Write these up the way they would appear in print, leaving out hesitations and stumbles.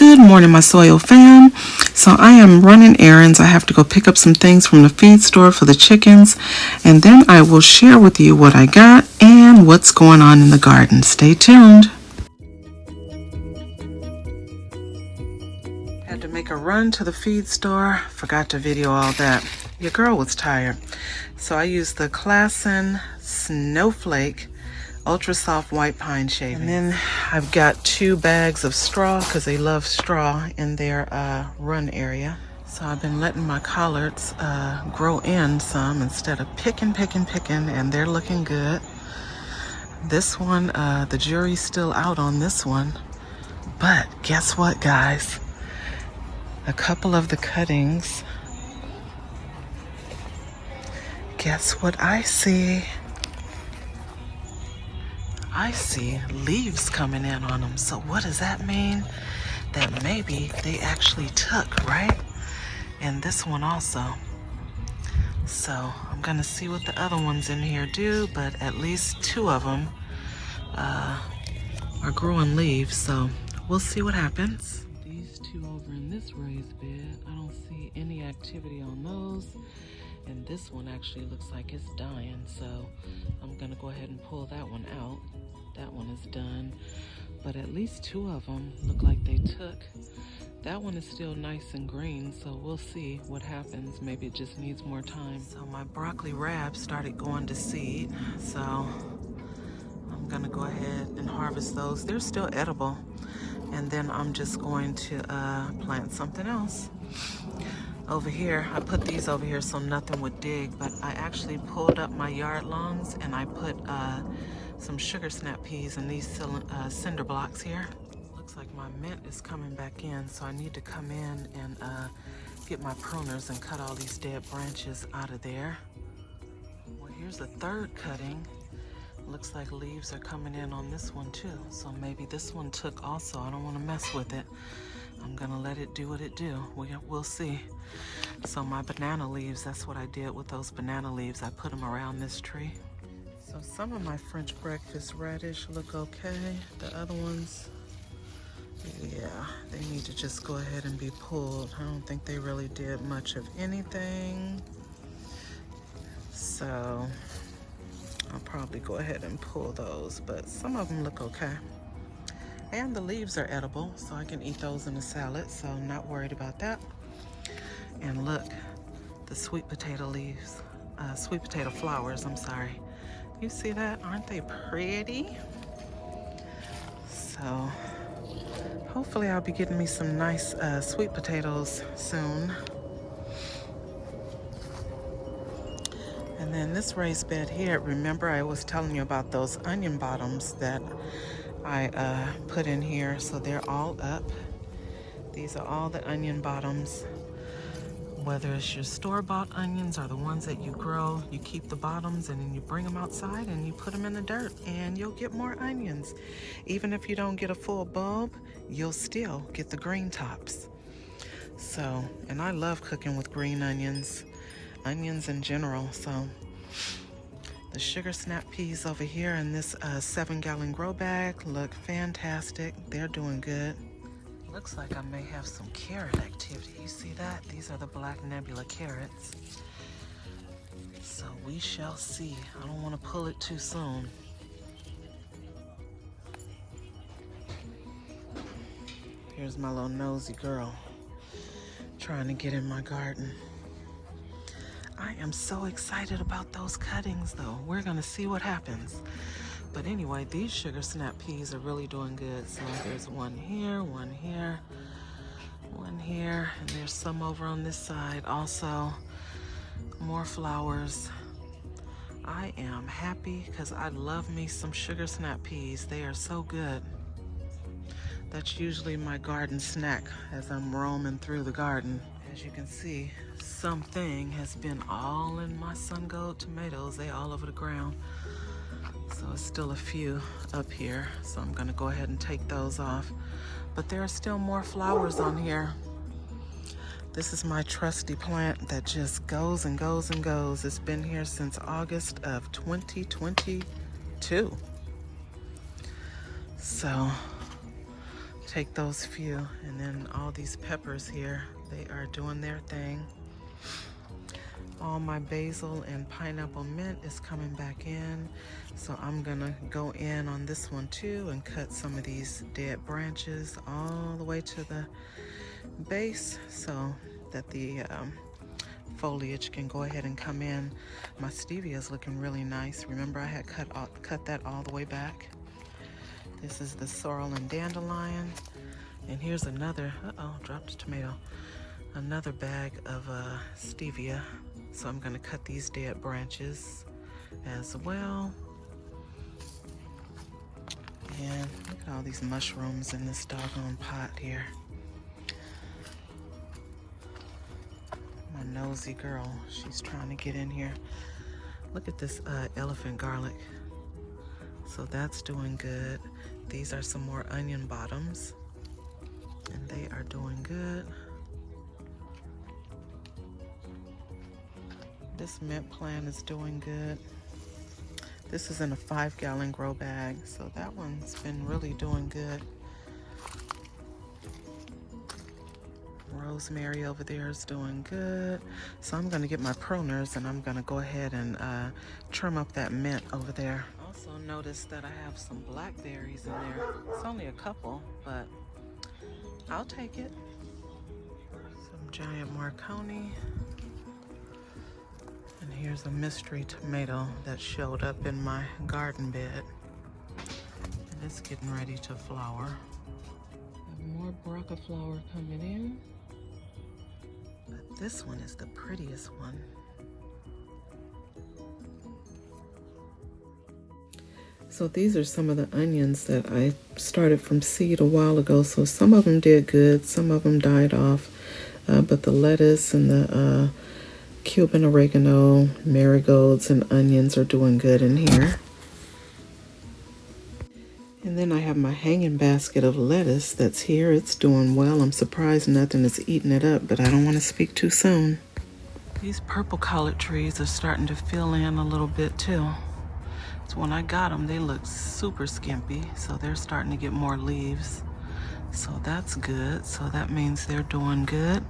Good morning, my soil fam. So I am running errands. I have to go pick up some things from the feed store for the chickens, and then I will share with you what I got and what's going on in the garden. Stay tuned. Had to make a run to the feed store. Forgot to video all that. Your girl was tired. So I used the Klassen Snowflake Ultra Soft White Pine Shavings. And then I've got 2 bags of straw because they love straw in their run area. So I've been letting my collards grow in some instead of picking, and they're looking good. This one, the jury's still out on this one. But guess what, guys? A couple of the cuttings. Guess what I see? I see leaves coming in on them. So what does that mean? That maybe they actually took, right? And this one also. So I'm gonna see what the other ones in here do, but at least 2 of them are growing leaves. So we'll see what happens. These 2 over in this raised bed, I don't see any activity on those. And this one actually looks like it's dying. So I'm gonna go ahead and pull that one out. That one is done, but at least 2 of them look like they took. That one is still nice and green, so we'll see what happens. Maybe it just needs more time. So my broccoli rab started going to seed, so I'm gonna go ahead and harvest those. They're still edible, and then I'm just going to plant something else. Over here, I put these over here so nothing would dig, but I actually pulled up my yard lawns and I put some sugar snap peas in these cinder blocks here. Looks like my mint is coming back in, so I need to come in and get my pruners and cut all these dead branches out of there. Well, here's the 3rd cutting. Looks like leaves are coming in on this one too, so maybe this one took also. I don't want to mess with it. I'm gonna let it do what it do. We'll see. So my banana leaves, that's what I did with those banana leaves. I put them around this tree. So some of my French breakfast radish look okay. The other ones, yeah, they need to just go ahead and be pulled. I don't think they really did much of anything. So I'll probably go ahead and pull those, but some of them look okay. And the leaves are edible, so I can eat those in a salad, so I'm not worried about that. And look, the sweet potato leaves, sweet potato flowers, I'm sorry. You see that? Aren't they pretty? So hopefully I'll be getting me some nice sweet potatoes soon. And then this raised bed here, remember I was telling you about those onion bottoms that I put in here, so they're all up. These are all the onion bottoms. Whether it's your store-bought onions or the ones that you grow, you keep the bottoms and then you bring them outside and you put them in the dirt and you'll get more onions. Even if you don't get a full bulb, you'll still get the green tops. So, and I love cooking with green onions in general. So the sugar snap peas over here in this 7-gallon grow bag look fantastic. They're doing good. Looks like I may have some carrot activity. You see that? These are the black nebula carrots. So we shall see. I don't want to pull it too soon. Here's my little nosy girl trying to get in my garden. I am so excited about those cuttings though. We're gonna see what happens. But anyway, these sugar snap peas are really doing good. So there's one here, one here, one here, and there's some over on this side also. More flowers. I am happy because I love me some sugar snap peas. They are so good. That's usually my garden snack as I'm roaming through the garden. As you can see, something has been all in my sun gold tomatoes. They all over the ground. So it's still a few up here. So I'm gonna go ahead and take those off. But there are still more flowers on here. This is my trusty plant that just goes and goes and goes. It's been here since August of 2022. So take those few. And then all these peppers here, they are doing their thing. All my basil and pineapple mint is coming back in. So I'm gonna go in on this one too and cut some of these dead branches all the way to the base so that the foliage can go ahead and come in. My stevia is looking really nice. Remember, I had cut that all the way back. This is the sorrel and dandelion. And here's another, dropped a tomato. Another bag of stevia. So I'm gonna cut these dead branches as well. And look at all these mushrooms in this doggone pot here. My nosy girl, she's trying to get in here. Look at this elephant garlic. So that's doing good. These are some more onion bottoms, and they are doing good. This mint plant is doing good. This is in a 5-gallon grow bag, so that one's been really doing good. Rosemary over there is doing good. So I'm gonna get my pruners and I'm gonna go ahead and trim up that mint over there. Also notice that I have some blackberries in there. It's only a couple, but I'll take it. Some giant Marconi. And here's a mystery tomato that showed up in my garden bed. And it's getting ready to flower. More braca flower coming in. But this one is the prettiest one. So these are some of the onions that I started from seed a while ago. So some of them did good, some of them died off. But the lettuce and the Cuban oregano, marigolds, and onions are doing good in here. And then I have my hanging basket of lettuce that's here. It's doing well. I'm surprised nothing is eating it up, but I don't want to speak too soon. These purple collard trees are starting to fill in a little bit too. So when I got them, they looked super skimpy, so they're starting to get more leaves. So that's good. So that means they're doing good.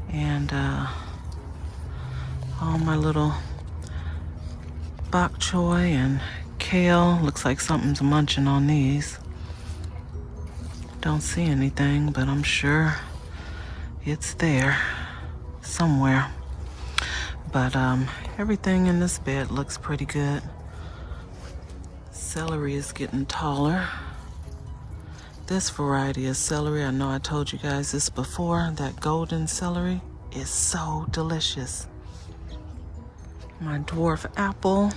And all my little bok choy and kale, looks like something's munching on these. Don't see anything, but I'm sure it's there somewhere. But everything in this bed looks pretty good. Celery is getting taller. This variety of celery, I know I told you guys this before, that golden celery is so delicious. My dwarf apple,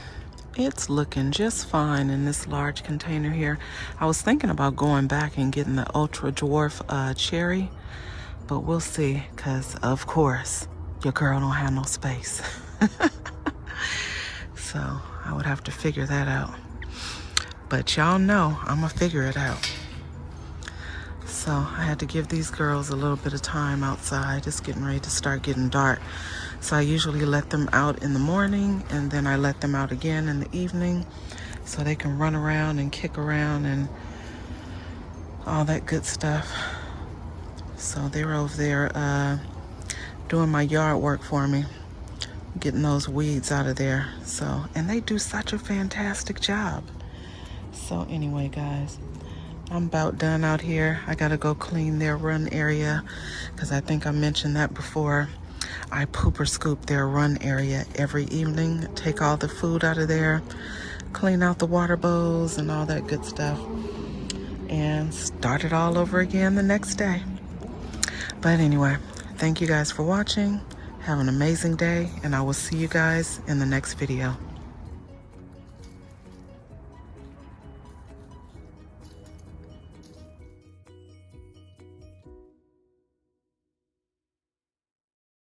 it's looking just fine in this large container here. I was thinking about going back and getting the ultra dwarf cherry, but we'll see, because of course your girl don't have no space. So I would have to figure that out. But y'all know I'm gonna figure it out. So I had to give these girls a little bit of time outside. It's getting ready to start getting dark. So I usually let them out in the morning, and then I let them out again in the evening so they can run around and kick around and all that good stuff. So they're over there doing my yard work for me, getting those weeds out of there. So, and they do such a fantastic job. So anyway, guys, I'm about done out here. I gotta go clean their run area because I think I mentioned that before. I poop or scoop their run area every evening, take all the food out of there, clean out the water bowls and all that good stuff, and start it all over again the next day. But anyway, thank you guys for watching. Have an amazing day, and I will see you guys in the next video.